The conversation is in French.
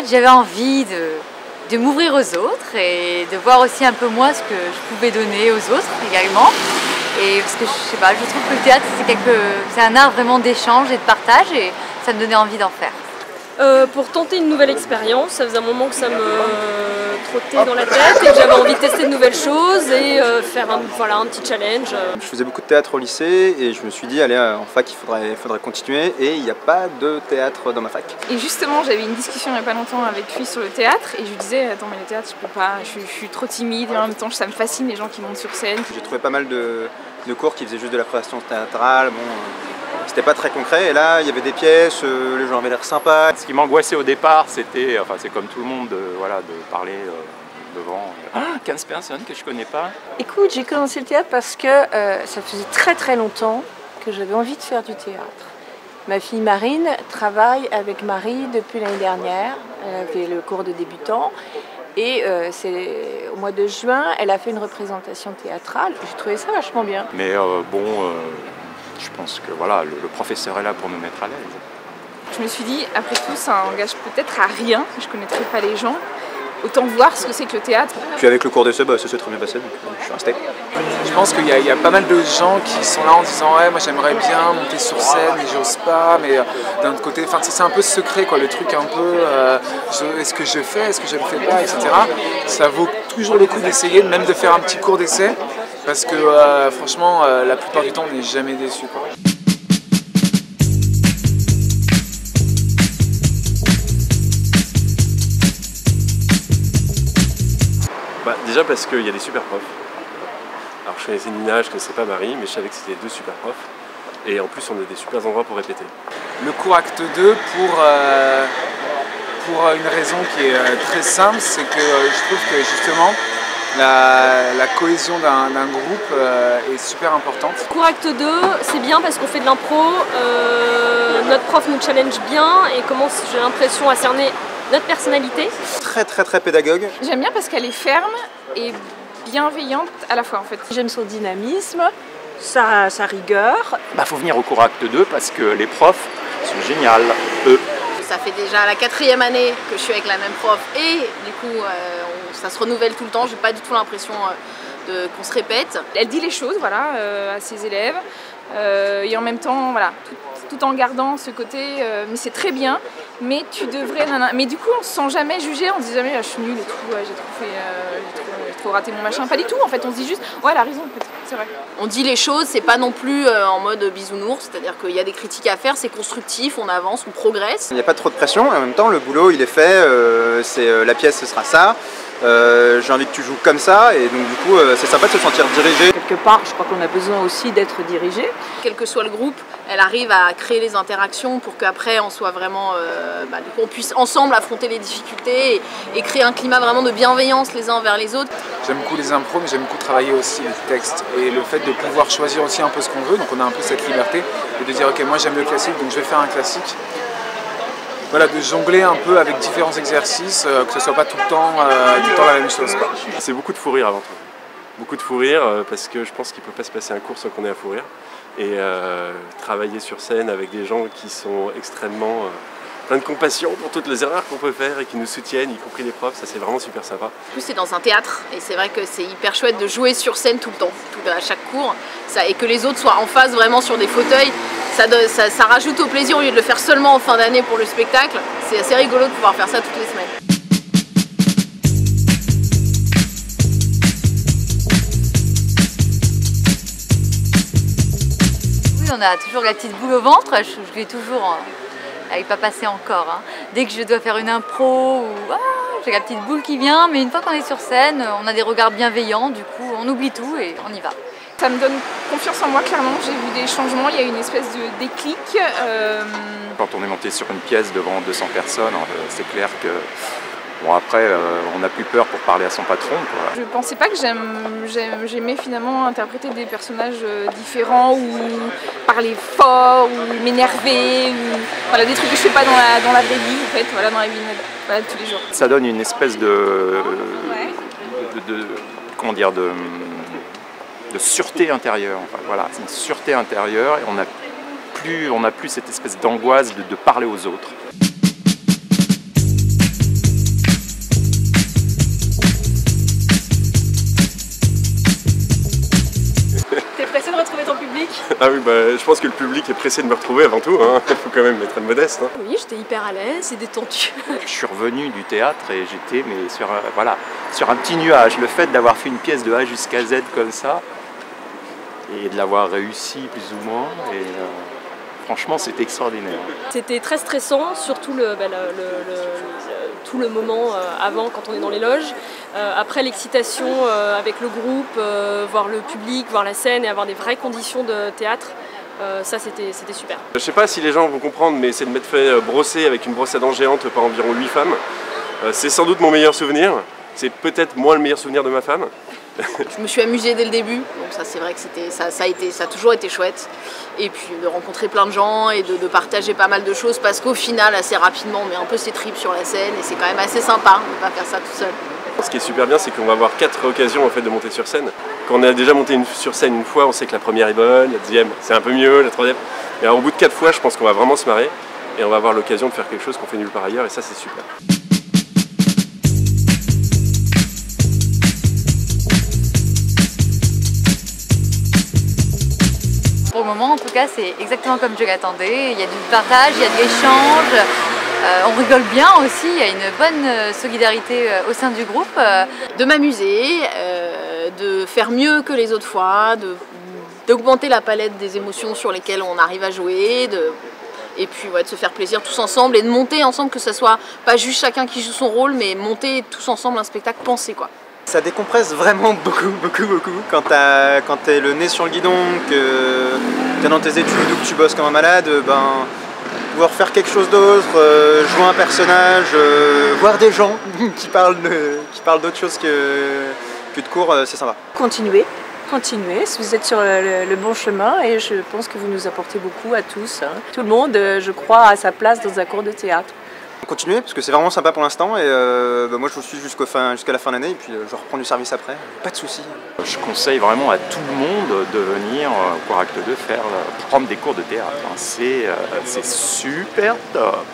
fait, j'avais envie de m'ouvrir aux autres et de voir aussi un peu moi ce que je pouvais donner aux autres également. Et parce que je sais pas, je trouve que le théâtre c'est un art vraiment d'échange et de partage et ça me donnait envie d'en faire. Pour tenter une nouvelle expérience, ça faisait un moment que ça me trottait dans la tête et que j'avais envie de tester de nouvelles choses et faire un petit challenge. Je faisais beaucoup de théâtre au lycée et je me suis dit, allez, en fac, il faudrait continuer et il n'y a pas de théâtre dans ma fac. Et justement, j'avais une discussion il n'y a pas longtemps avec lui sur le théâtre et je lui disais, attends, mais le théâtre, je peux pas, je suis trop timide et en même temps, ça me fascine les gens qui montent sur scène. J'ai trouvé pas mal de cours qui faisaient juste de la création théâtrale. Bon, c'était pas très concret et là il y avait des pièces, les gens avaient l'air sympas. Ce qui m'angoissait au départ, c'était, enfin c'est comme tout le monde, de parler devant 15 personnes que je connais pas. Écoute, j'ai commencé le théâtre parce que ça faisait très très longtemps que j'avais envie de faire du théâtre. Ma fille Marine travaille avec Marie depuis l'année dernière, elle a fait le cours de débutant. Et c'est au mois de juin, elle a fait une représentation théâtrale. J'ai trouvé ça vachement bien. Mais je pense que voilà, le professeur est là pour nous mettre à l'aise. Je me suis dit, après tout, ça engage peut-être à rien, je ne connaîtrais pas les gens. Autant voir ce que c'est que le théâtre. Puis avec le cours d'essai, ça s'est très bien passé, donc je suis resté. Je pense qu'il y a pas mal de gens qui sont là en disant ouais, moi j'aimerais bien monter sur scène mais j'ose pas, mais d'un autre côté, c'est un peu secret quoi, le truc un peu est-ce que je fais, est-ce que je ne fais pas, etc. Ça vaut toujours le coup d'essayer, même de faire un petit cours d'essai, parce que franchement la plupart du temps on n'est jamais déçu quoi. Déjà parce qu'il y a des super profs. Alors je connaissais Nina, je connaissais pas Marie, mais je savais que c'était deux super profs. Et en plus on a des super endroits pour répéter. Le cours acte 2 pour une raison qui est très simple, c'est que je trouve que justement la cohésion d'un groupe est super importante. Cours acte 2, c'est bien parce qu'on fait de l'impro, notre prof nous challenge bien et commence, j'ai l'impression, à cerner notre personnalité. Très très très pédagogue. J'aime bien parce qu'elle est ferme et bienveillante à la fois en fait. J'aime son dynamisme, sa rigueur. Faut venir au cours acte 2 parce que les profs sont géniales, eux. Ça fait déjà la 4e année que je suis avec la même prof et du coup ça se renouvelle tout le temps, j'ai pas du tout l'impression qu'on se répète. Elle dit les choses voilà, à ses élèves et en même temps voilà, tout en gardant ce côté mais c'est très bien, mais tu devrais... Mais du coup on se sent jamais jugé, on se dit jamais je suis nulle et tout, j'ai trop raté mon machin, pas du tout en fait, on se dit juste ouais elle a raison en fait, c'est vrai. On dit les choses, c'est pas non plus en mode bisounours, c'est-à-dire qu'il y a des critiques à faire, c'est constructif, on avance, on progresse. Il n'y a pas trop de pression et en même temps le boulot il est fait, la pièce ce sera ça. J'ai envie que tu joues comme ça et donc du coup c'est sympa de se sentir dirigé. Quelque part, je crois qu'on a besoin aussi d'être dirigé. Quel que soit le groupe, elle arrive à créer les interactions pour qu'après on soit vraiment, du coup, on puisse ensemble affronter les difficultés et créer un climat vraiment de bienveillance les uns envers les autres. J'aime beaucoup les impros, mais j'aime beaucoup travailler aussi les textes et le fait de pouvoir choisir aussi un peu ce qu'on veut, donc on a un peu cette liberté et de dire ok moi j'aime le classique donc je vais faire un classique. Voilà, de jongler un peu avec différents exercices, que ce soit pas tout le temps la même chose. C'est beaucoup de fou rire avant tout. Beaucoup de fou rire parce que je pense qu'il ne peut pas se passer un cours sans qu'on ait à fou rire. Et travailler sur scène avec des gens qui sont extrêmement plein de compassion pour toutes les erreurs qu'on peut faire et qui nous soutiennent, y compris les profs, ça c'est vraiment super sympa. En plus c'est dans un théâtre et c'est vrai que c'est hyper chouette de jouer sur scène tout le temps, à chaque cours, et que les autres soient en face vraiment sur des fauteuils. Ça rajoute au plaisir au lieu de le faire seulement en fin d'année pour le spectacle. C'est assez rigolo de pouvoir faire ça toutes les semaines. Oui, on a toujours la petite boule au ventre, je l'ai toujours, elle n'est pas passée encore. Hein. Dès que je dois faire une impro, j'ai la petite boule qui vient, mais une fois qu'on est sur scène, on a des regards bienveillants, du coup on oublie tout et on y va. Ça me donne confiance en moi, clairement. J'ai vu des changements, il y a une espèce de déclic. Quand on est monté sur une pièce devant 200 personnes, c'est clair que bon, après, on n'a plus peur pour parler à son patron. Quoi. Je pensais pas que j'aimais finalement interpréter des personnages différents ou parler fort ou m'énerver ou voilà, des trucs que je fais pas dans la vraie vie en fait, voilà, dans la vie de tous les jours. Ça donne une espèce de sûreté intérieure. Enfin, voilà, c'est une sûreté intérieure et on n'a plus cette espèce d'angoisse de parler aux autres. Ah oui, bah, je pense que le public est pressé de me retrouver avant tout, hein. Il faut quand même être modeste. Hein. Oui, j'étais hyper à l'aise et détendue. Je suis revenu du théâtre et j'étais sur un petit nuage. Le fait d'avoir fait une pièce de A jusqu'à Z comme ça et de l'avoir réussi plus ou moins, et franchement c'était extraordinaire. C'était très stressant, surtout tout le moment avant quand on est dans les loges. Après l'excitation avec le groupe, voir le public, voir la scène et avoir des vraies conditions de théâtre, ça c'était super. Je sais pas si les gens vont comprendre, mais c'est de m'être fait brosser avec une brosse à dents géante par environ 8 femmes. C'est sans doute mon meilleur souvenir, c'est peut-être moins le meilleur souvenir de ma femme. Je me suis amusée dès le début, donc ça c'est vrai que ça a toujours été chouette. Et puis de rencontrer plein de gens et de partager pas mal de choses, parce qu'au final assez rapidement on met un peu ses tripes sur la scène et c'est quand même assez sympa de ne pas faire ça tout seul. Ce qui est super bien, c'est qu'on va avoir 4 occasions en fait de monter sur scène. Quand on a déjà monté sur scène une fois, on sait que la première est bonne, la deuxième c'est un peu mieux, la troisième. Et alors, au bout de 4 fois, je pense qu'on va vraiment se marrer et on va avoir l'occasion de faire quelque chose qu'on fait nulle part ailleurs, et ça c'est super. Pour le moment, en tout cas, c'est exactement comme je l'attendais. Il y a du partage, il y a de l'échange, on rigole bien aussi, il y a une bonne solidarité au sein du groupe. De m'amuser, de faire mieux que les autres fois, d'augmenter la palette des émotions sur lesquelles on arrive à jouer, et puis de se faire plaisir tous ensemble et de monter ensemble, que ce soit pas juste chacun qui joue son rôle, mais monter tous ensemble un spectacle pensé, quoi. Ça décompresse vraiment beaucoup quand t'es le nez sur le guidon, que t'es dans tes études ou que tu bosses comme un malade, pouvoir faire quelque chose d'autre, jouer un personnage, voir des gens qui parlent d'autre chose que de cours, c'est sympa. Continuez, vous êtes sur le bon chemin et je pense que vous nous apportez beaucoup à tous. Hein. Tout le monde, je crois, a sa place dans un cours de théâtre. Continuez parce que c'est vraiment sympa pour l'instant et moi je vous suis jusqu'à la fin de l'année et puis je reprends du service après, pas de soucis. Je conseille vraiment à tout le monde de venir au cours Acte 2 prendre des cours de théâtre. C'est super top.